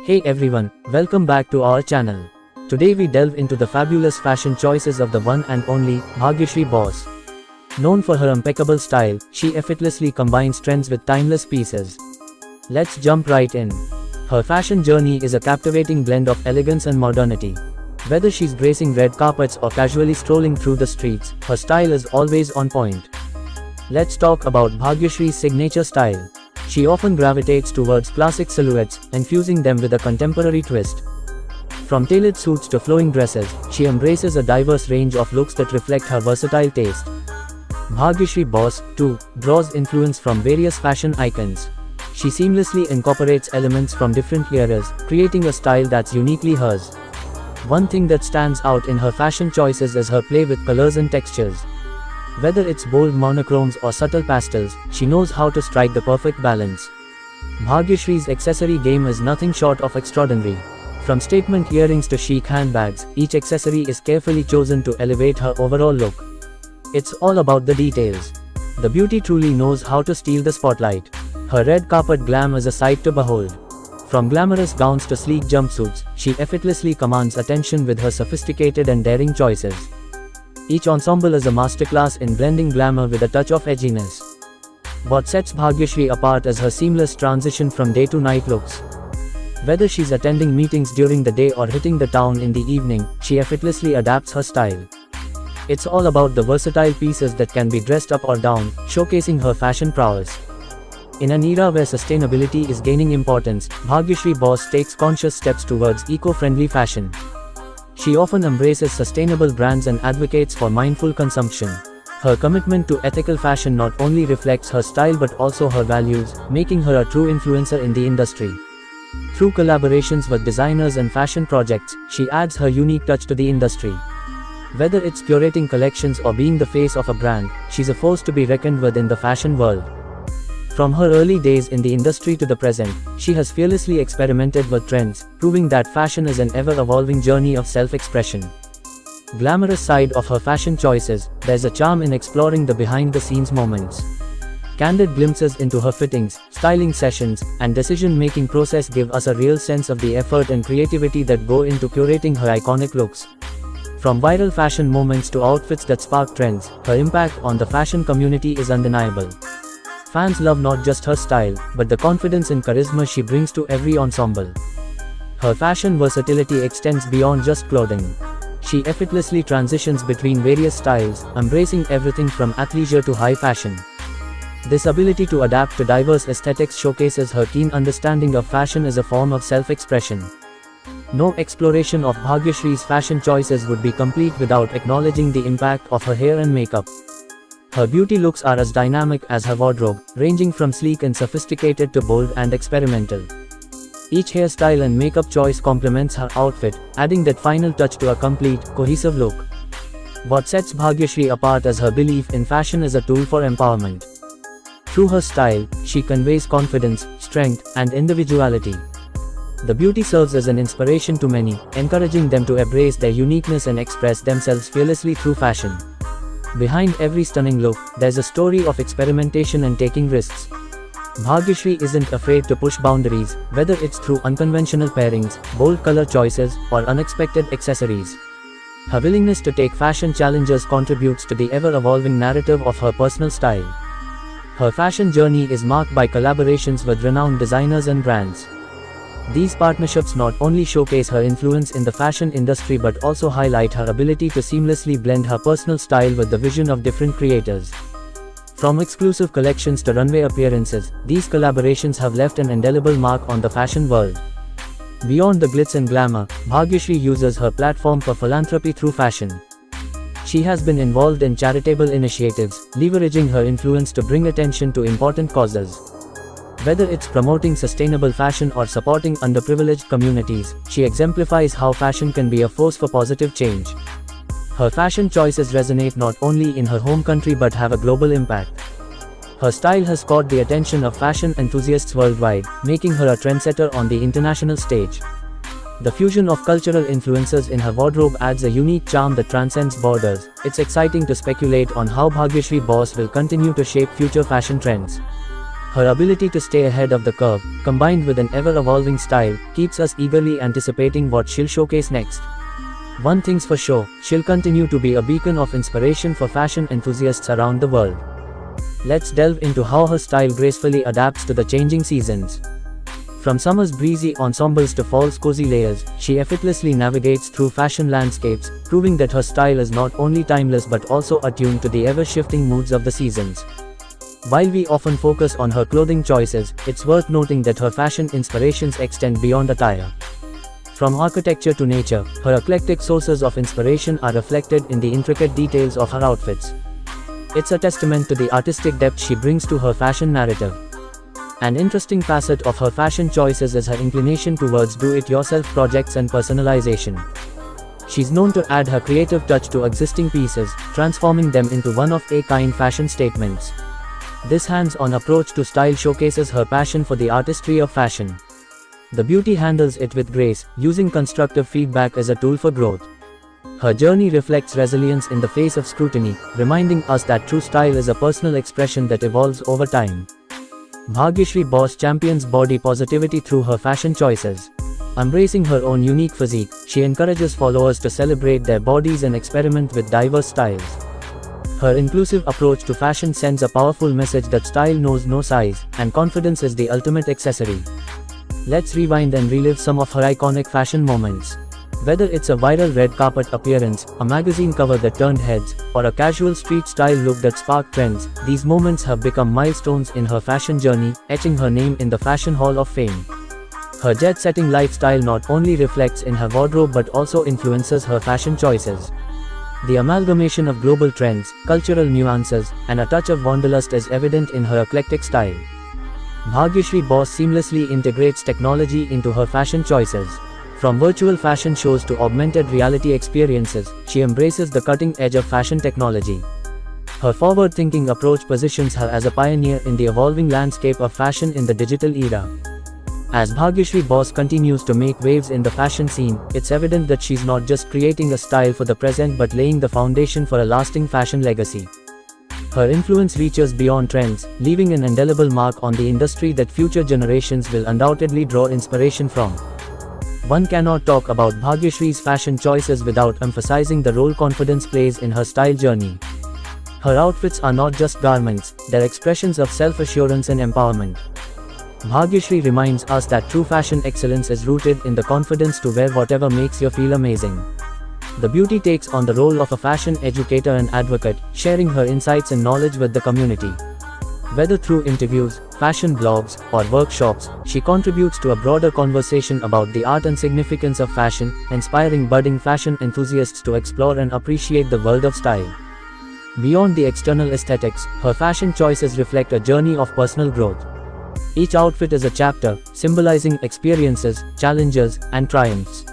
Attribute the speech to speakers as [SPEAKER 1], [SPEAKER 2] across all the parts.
[SPEAKER 1] Hey everyone, welcome back to our channel. Today we delve into the fabulous fashion choices of the one and only Bhagyashree Bose. Known for her impeccable style, she effortlessly combines trends with timeless pieces. Let's jump right in. Her fashion journey is a captivating blend of elegance and modernity. Whether she's gracing red carpets or casually strolling through the streets, her style is always on point. Let's talk about Bhagyashree's signature style. She often gravitates towards classic silhouettes, infusing them with a contemporary twist. From tailored suits to flowing dresses, she embraces a diverse range of looks that reflect her versatile taste. Bhagyashree Bose, too, draws influence from various fashion icons. She seamlessly incorporates elements from different eras, creating a style that's uniquely hers. One thing that stands out in her fashion choices is her play with colors and textures. Whether it's bold monochromes or subtle pastels, she knows how to strike the perfect balance. Bhagyashree's accessory game is nothing short of extraordinary. From statement earrings to chic handbags, each accessory is carefully chosen to elevate her overall look. It's all about the details. The beauty truly knows how to steal the spotlight. Her red carpet glam is a sight to behold. From glamorous gowns to sleek jumpsuits, she effortlessly commands attention with her sophisticated and daring choices. Each ensemble is a masterclass in blending glamour with a touch of edginess. What sets Bhagyashree apart is her seamless transition from day to night looks. Whether she's attending meetings during the day or hitting the town in the evening, she effortlessly adapts her style. It's all about the versatile pieces that can be dressed up or down, showcasing her fashion prowess. In an era where sustainability is gaining importance, Bhagyashree Bose takes conscious steps towards eco-friendly fashion. She often embraces sustainable brands and advocates for mindful consumption. Her commitment to ethical fashion not only reflects her style but also her values, making her a true influencer in the industry. Through collaborations with designers and fashion projects, she adds her unique touch to the industry. Whether it's curating collections or being the face of a brand, she's a force to be reckoned with in the fashion world. From her early days in the industry to the present, she has fearlessly experimented with trends, proving that fashion is an ever-evolving journey of self-expression. Glamorous side of her fashion choices, there's a charm in exploring the behind-the-scenes moments. Candid glimpses into her fittings, styling sessions, and decision-making process give us a real sense of the effort and creativity that go into curating her iconic looks. From viral fashion moments to outfits that spark trends, her impact on the fashion community is undeniable. Fans love not just her style, but the confidence and charisma she brings to every ensemble. Her fashion versatility extends beyond just clothing. She effortlessly transitions between various styles, embracing everything from athleisure to high fashion. This ability to adapt to diverse aesthetics showcases her keen understanding of fashion as a form of self-expression. No exploration of Bhagyashree's fashion choices would be complete without acknowledging the impact of her hair and makeup. Her beauty looks are as dynamic as her wardrobe, ranging from sleek and sophisticated to bold and experimental. Each hairstyle and makeup choice complements her outfit, adding that final touch to a complete, cohesive look. What sets Bhagyashree apart is her belief in fashion as a tool for empowerment. Through her style, she conveys confidence, strength, and individuality. The beauty serves as an inspiration to many, encouraging them to embrace their uniqueness and express themselves fearlessly through fashion. Behind every stunning look, there's a story of experimentation and taking risks. Bhagyashree isn't afraid to push boundaries, whether it's through unconventional pairings, bold color choices, or unexpected accessories. Her willingness to take fashion challenges contributes to the ever-evolving narrative of her personal style. Her fashion journey is marked by collaborations with renowned designers and brands. These partnerships not only showcase her influence in the fashion industry but also highlight her ability to seamlessly blend her personal style with the vision of different creators. From exclusive collections to runway appearances, these collaborations have left an indelible mark on the fashion world. Beyond the glitz and glamour, Bhagyashree uses her platform for philanthropy through fashion. She has been involved in charitable initiatives, leveraging her influence to bring attention to important causes. Whether it's promoting sustainable fashion or supporting underprivileged communities, she exemplifies how fashion can be a force for positive change. Her fashion choices resonate not only in her home country but have a global impact. Her style has caught the attention of fashion enthusiasts worldwide, making her a trendsetter on the international stage. The fusion of cultural influences in her wardrobe adds a unique charm that transcends borders. It's exciting to speculate on how Bhagyashree Bose will continue to shape future fashion trends. Her ability to stay ahead of the curve, combined with an ever-evolving style, keeps us eagerly anticipating what she'll showcase next. One thing's for sure, she'll continue to be a beacon of inspiration for fashion enthusiasts around the world. Let's delve into how her style gracefully adapts to the changing seasons. From summer's breezy ensembles to fall's cozy layers, she effortlessly navigates through fashion landscapes, proving that her style is not only timeless but also attuned to the ever-shifting moods of the seasons. While we often focus on her clothing choices, it's worth noting that her fashion inspirations extend beyond attire. From architecture to nature, her eclectic sources of inspiration are reflected in the intricate details of her outfits. It's a testament to the artistic depth she brings to her fashion narrative. An interesting facet of her fashion choices is her inclination towards do-it-yourself projects and personalization. She's known to add her creative touch to existing pieces, transforming them into one-of-a-kind fashion statements. This hands-on approach to style showcases her passion for the artistry of fashion. The beauty handles it with grace, using constructive feedback as a tool for growth. Her journey reflects resilience in the face of scrutiny, reminding us that true style is a personal expression that evolves over time. Bhagyashree Bose champions body positivity through her fashion choices. Embracing her own unique physique, she encourages followers to celebrate their bodies and experiment with diverse styles. Her inclusive approach to fashion sends a powerful message that style knows no size, and confidence is the ultimate accessory. Let's rewind and relive some of her iconic fashion moments. Whether it's a viral red carpet appearance, a magazine cover that turned heads, or a casual street-style look that sparked trends, these moments have become milestones in her fashion journey, etching her name in the Fashion Hall of Fame. Her jet-setting lifestyle not only reflects in her wardrobe but also influences her fashion choices. The amalgamation of global trends, cultural nuances, and a touch of wanderlust is evident in her eclectic style. Bhagyashree Bose seamlessly integrates technology into her fashion choices. From virtual fashion shows to augmented reality experiences, she embraces the cutting edge of fashion technology. Her forward-thinking approach positions her as a pioneer in the evolving landscape of fashion in the digital era. As Bhagyashree Bose continues to make waves in the fashion scene, it's evident that she's not just creating a style for the present but laying the foundation for a lasting fashion legacy. Her influence reaches beyond trends, leaving an indelible mark on the industry that future generations will undoubtedly draw inspiration from. One cannot talk about Bhagyashree's fashion choices without emphasizing the role confidence plays in her style journey. Her outfits are not just garments, they're expressions of self-assurance and empowerment. Bhagyashree reminds us that true fashion excellence is rooted in the confidence to wear whatever makes you feel amazing. The beauty takes on the role of a fashion educator and advocate, sharing her insights and knowledge with the community. Whether through interviews, fashion blogs, or workshops, she contributes to a broader conversation about the art and significance of fashion, inspiring budding fashion enthusiasts to explore and appreciate the world of style. Beyond the external aesthetics, her fashion choices reflect a journey of personal growth. Each outfit is a chapter, symbolizing experiences, challenges, and triumphs.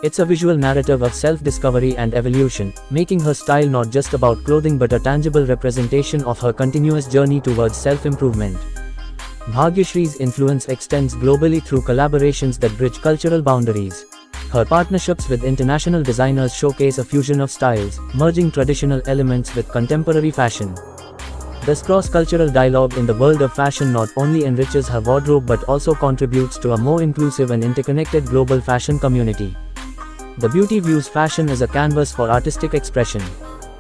[SPEAKER 1] It's a visual narrative of self-discovery and evolution, making her style not just about clothing but a tangible representation of her continuous journey towards self-improvement. Bhagyashree's influence extends globally through collaborations that bridge cultural boundaries. Her partnerships with international designers showcase a fusion of styles, merging traditional elements with contemporary fashion. This cross-cultural dialogue in the world of fashion not only enriches her wardrobe but also contributes to a more inclusive and interconnected global fashion community. The beauty views fashion as a canvas for artistic expression.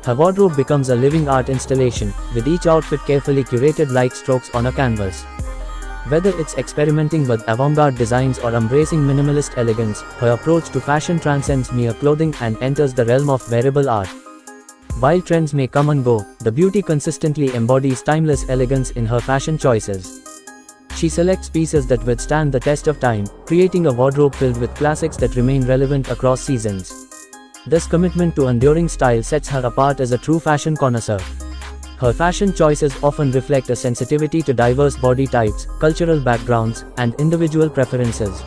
[SPEAKER 1] Her wardrobe becomes a living art installation, with each outfit carefully curated like strokes on a canvas. Whether it's experimenting with avant-garde designs or embracing minimalist elegance, her approach to fashion transcends mere clothing and enters the realm of wearable art. While trends may come and go, the beauty consistently embodies timeless elegance in her fashion choices. She selects pieces that withstand the test of time, creating a wardrobe filled with classics that remain relevant across seasons. This commitment to enduring style sets her apart as a true fashion connoisseur. Her fashion choices often reflect a sensitivity to diverse body types, cultural backgrounds, and individual preferences.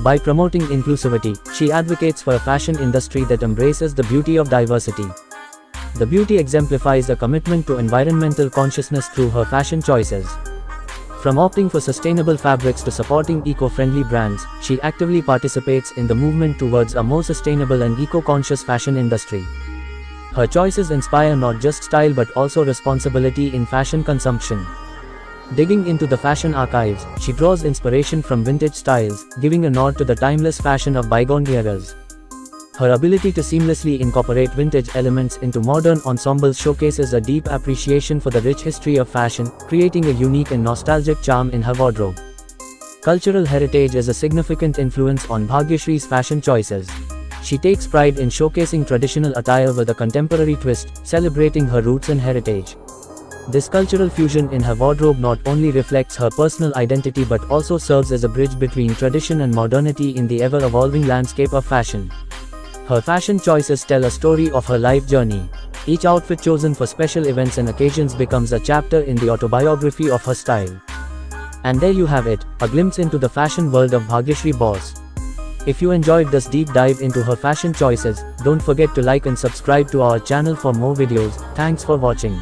[SPEAKER 1] By promoting inclusivity, she advocates for a fashion industry that embraces the beauty of diversity. The beauty exemplifies a commitment to environmental consciousness through her fashion choices. From opting for sustainable fabrics to supporting eco-friendly brands, she actively participates in the movement towards a more sustainable and eco-conscious fashion industry. Her choices inspire not just style but also responsibility in fashion consumption. Digging into the fashion archives, she draws inspiration from vintage styles, giving a nod to the timeless fashion of bygone eras. Her ability to seamlessly incorporate vintage elements into modern ensembles showcases a deep appreciation for the rich history of fashion, creating a unique and nostalgic charm in her wardrobe. Cultural heritage is a significant influence on Bhagyashree's fashion choices. She takes pride in showcasing traditional attire with a contemporary twist, celebrating her roots and heritage. This cultural fusion in her wardrobe not only reflects her personal identity but also serves as a bridge between tradition and modernity in the ever-evolving landscape of fashion. Her fashion choices tell a story of her life journey. Each outfit chosen for special events and occasions becomes a chapter in the autobiography of her style. And there you have it, a glimpse into the fashion world of Bhagyashree Bose. If you enjoyed this deep dive into her fashion choices, don't forget to like and subscribe to our channel for more videos. Thanks for watching.